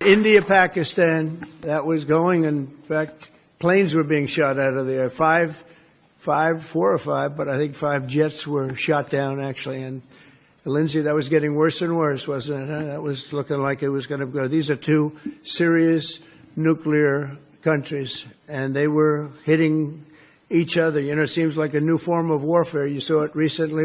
India, Pakistan, that was going. In fact, planes were being shot out of there. Four or five, but I think 5 jets were shot down actually. And Lindsay, that was getting worse and worse, wasn't it? That was looking like it was going to go. These are 2 serious nuclear countries, and they were hitting each other. You know, it seems like a new form of warfare. You saw it recently.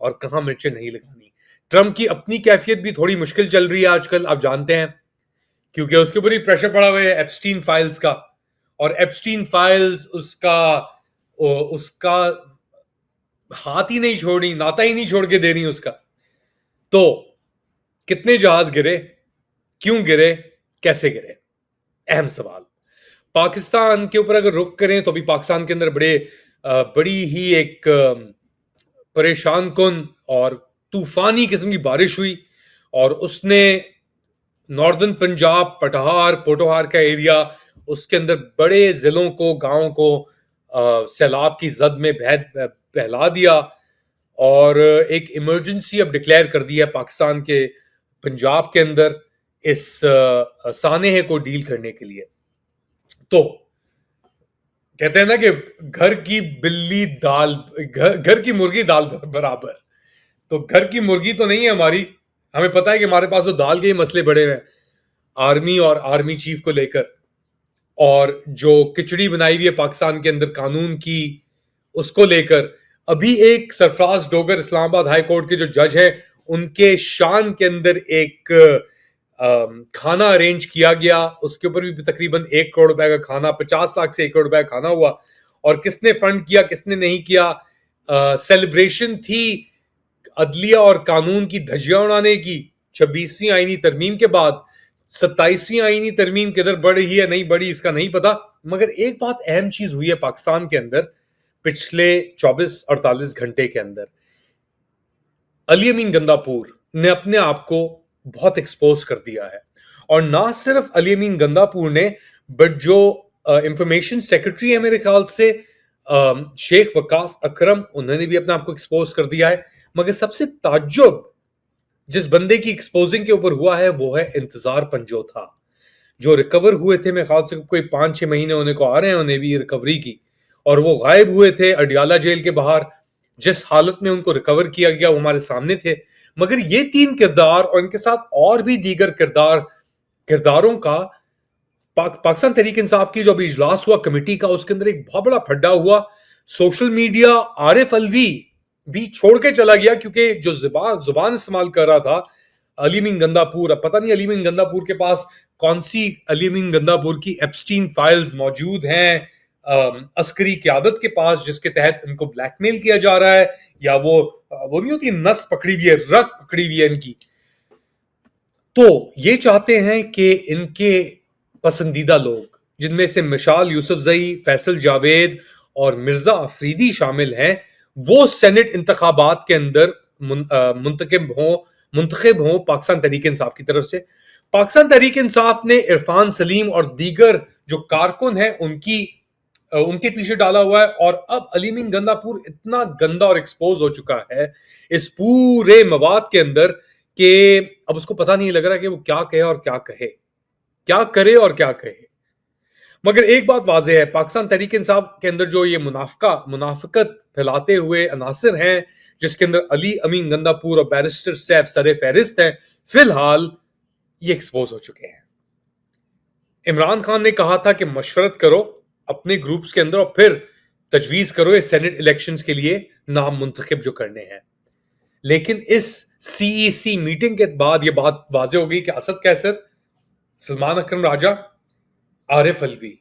اور کہاں مرچیں نہیں لگانی. Trump کی اپنی کیفیت بھی تھوڑی مشکل چل رہی ہے آج کل, آپ جانتے ہیں, کیونکہ اس کے اوپر ہی پریشر پڑا ہوا ہے ایپسٹین فائلز کا, اور ایپسٹین فائلز اس کا ہاتھ ہی نہیں چھوڑ رہی, ناتا ہی نہیں چھوڑ کے دے رہی اس کا. تو کتنے جہاز گرے, کیوں گرے, کیسے گرے, اہم سوال. پاکستان کے اوپر اگر رخ کریں تو ابھی پاکستان کے اندر بڑی ہی ایک پریشان کن اور طوفانی قسم کی بارش ہوئی, اور اس نے ناردرن پنجاب, پوٹوہار کا ایریا, اس کے اندر بڑے ضلعوں کو, گاؤں کو سیلاب کی زد میں بہلا دیا, اور ایک ایمرجنسی اب ڈکلیئر کر دی ہے پاکستان کے پنجاب کے اندر اس سانحے کو ڈیل کرنے کے لیے. تو کہتے ہیں نا کہ گھر کی مرغی دال برابر. تو گھر کی مرغی تو نہیں ہے ہماری, ہمیں پتا ہے کہ ہمارے پاس تو دال کے ہی مسئلے بڑے ہیں, آرمی اور آرمی چیف کو لے کر, اور جو کچڑی بنائی ہوئی ہے پاکستان کے اندر قانون کی, اس کو لے کر. ابھی ایک سرفراز ڈوگر اسلام آباد ہائی کورٹ کے جو جج ہیں, ان کے شان کے اندر ایک کھانا ارینج کیا گیا, اس کے اوپر بھی تقریباً 1 کروڑ روپے کا کھانا, 50 لاکھ سے 1 کروڑ روپے کا کھانا ہوا. اور کس نے فنڈ کیا, کس نے نہیں کیا, سیلیبریشن تھی عدلیہ اور قانون کی دھجیاں اڑانے کی 26ویں آئینی ترمیم کے بعد. 27ویں آئینی ترمیم کدھر بڑھ رہی ہے نہیں بڑھی اس کا نہیں پتا, مگر ایک بات اہم چیز ہوئی ہے پاکستان کے اندر پچھلے 24-48 گھنٹے کے اندر. علی امین گنداپور نے اپنے آپ کو بہت ایکسپوز کر دیا ہے, اور نہ صرف علی امین گنداپور نے, بٹ جو انفارمیشن سیکرٹری ہے میرے خیال سے شیخ وقاص اکرم, انہوں نے بھی اپنے آپ کو ایکسپوز کر دیا ہے. مگر سب سے تعجب جس بندے کی ایکسپوزنگ کے اوپر ہوا ہے وہ ہے انتظار پنجوتھا, جو ریکور ہوئے تھے میرے خیال سے کوئی 5-6 مہینے ہونے کو آ رہے ہیں انہیں بھی ریکوری کی, اور وہ غائب ہوئے تھے اڈیالہ جیل کے باہر. جس حالت میں ان کو ریکور کیا گیا وہ ہمارے سامنے تھے. مگر یہ 3 کردار اور ان کے ساتھ اور بھی دیگر کرداروں کا پاکستان تحریک انصاف کی جو ابھی اجلاس ہوا کمیٹی کا, اس کے اندر ایک بہت بڑا پھڈا ہوا. سوشل میڈیا عارف الوی بھی چھوڑ کے چلا گیا, کیونکہ جو زبان استعمال کر رہا تھا علی امین گنداپور, اب پتہ نہیں علی امین گنداپور کے پاس کون سی علی امین گنداپور کی ایپسٹین فائلز موجود ہیں عسکری قیادت کے پاس, جس کے تحت ان کو بلیک میل کیا جا رہا ہے, یا وہ نہیں ہوتی نس پکڑی ہوئی ہے, رگ پکڑی ہوئی ہے ان کی. تو یہ چاہتے ہیں کہ ان کے پسندیدہ لوگ, جن میں سے مشال یوسفزئی, فیصل جاوید اور مرزا افریدی شامل ہیں, وہ سینٹ انتخابات کے اندر منتخب ہوں پاکستان تحریک انصاف کی طرف سے. پاکستان تحریک انصاف نے عرفان سلیم اور دیگر جو کارکن ہیں ان کے پیچھے ڈالا ہوا ہے, اور اب علی امین گنداپور اتنا گندا اور ایکسپوز ہو چکا ہے اس پورے مواد کے اندر کہ اب اس کو پتہ نہیں لگ رہا کہ وہ کیا کہے اور کیا کہے, کیا کرے اور کیا کہے. مگر ایک بات واضح ہے, پاکستان تحریک انصاف کے اندر جو یہ منافقت پھیلاتے ہوئے عناصر ہیں, جس کے اندر علی امین گنداپور اور بیرسٹر سیف سر فہرست ہیں, فی الحال یہ ایکسپوز ہو چکے ہیں. عمران خان نے کہا تھا کہ مشورت کرو اپنے گروپس کے اندر اور پھر تجویز کرو یہ سینٹ الیکشنز کے لیے نام منتخب جو کرنے ہیں. لیکن اس CEC میٹنگ کے بعد یہ بات واضح ہو گئی کہ اسد قیصر, سلمان اکرم راجہ, عارف الوی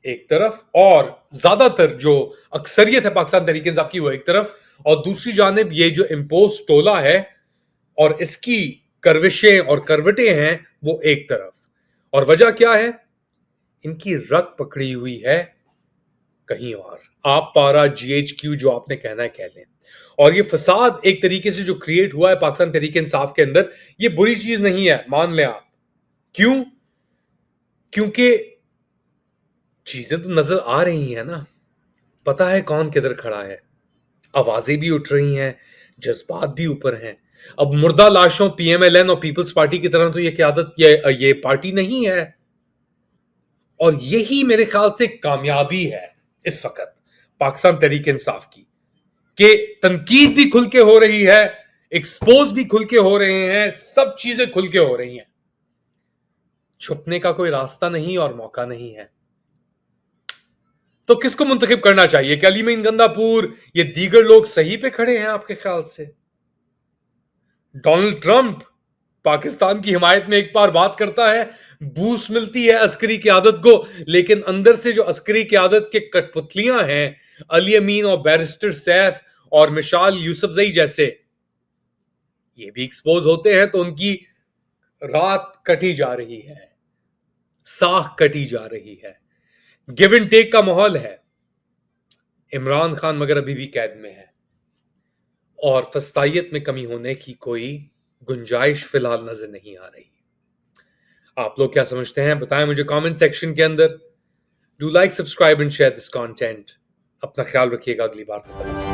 ایک طرف, اور زیادہ تر جو اکثریت ہے پاکستان تحریک انصاف کی وہ ایک طرف, اور دوسری جانب یہ جو امپوز ٹولہ ہے اور اس کی کروشیں اور کروٹیں ہیں وہ ایک طرف. اور وجہ کیا ہے, ان کی رگ پکڑی ہوئی ہے کہیں اور. آپ پارا GHQ جو آپ نے کہنا ہے کہہ لیں. اور یہ فساد ایک طریقے سے جو کریٹ ہوا ہے پاکستان تحریک انصاف کے اندر, یہ بری چیز نہیں ہے, مان لیں آپ. کیوں؟ کیونکہ چیزیں تو نظر آ رہی ہیں نا, پتا ہے کون کدھر کھڑا ہے, آوازیں بھی اٹھ رہی ہیں, جذبات بھی اوپر ہیں. اب مردہ لاشوں PMLN اور پیپلز پارٹی کی طرح تو یہ قیادت یہ پارٹی نہیں ہے, اور یہی میرے خیال سے کامیابی ہے اس وقت پاکستان تحریک انصاف کی, کہ تنقید بھی کھل کے ہو رہی ہے, ایکسپوز بھی کھل کے ہو رہے ہیں, سب چیزیں کھل کے ہو رہی ہیں. چھپنے کا کوئی راستہ نہیں اور موقع نہیں ہے. تو کس کو منتخب کرنا چاہیے؟ کہ علی معین گندہ پور یہ دیگر لوگ صحیح پہ کھڑے ہیں آپ کے خیال سے؟ ڈونلڈ ٹرمپ پاکستان کی حمایت میں ایک بار بات کرتا ہے، بوس ملتی ہے عسکری قیادت کو، لیکن اندر سے جو عسکری قیادت کے کٹ پتلیاں ہیں، علی امین اور بیرسٹر سیف اور مشال یوسفزئی جیسے، یہ بھی ایکسپوز ہوتے ہیں، تو ان کی رات کٹی جا رہی ہے، ساکھ کٹی جا رہی ہے، گیو اینڈ ٹیک کا ماحول ہے۔ عمران خان مگر ابھی بھی قید میں ہے اور فسطائیت میں کمی ہونے کی کوئی گنجائش فی الحال نظر نہیں آ رہی۔ آپ لوگ کیا سمجھتے ہیں؟ بتائیں مجھے کامنٹ سیکشن کے اندر۔ Do like, subscribe and share this content. اپنا خیال رکھیے گا، اگلی بار تک۔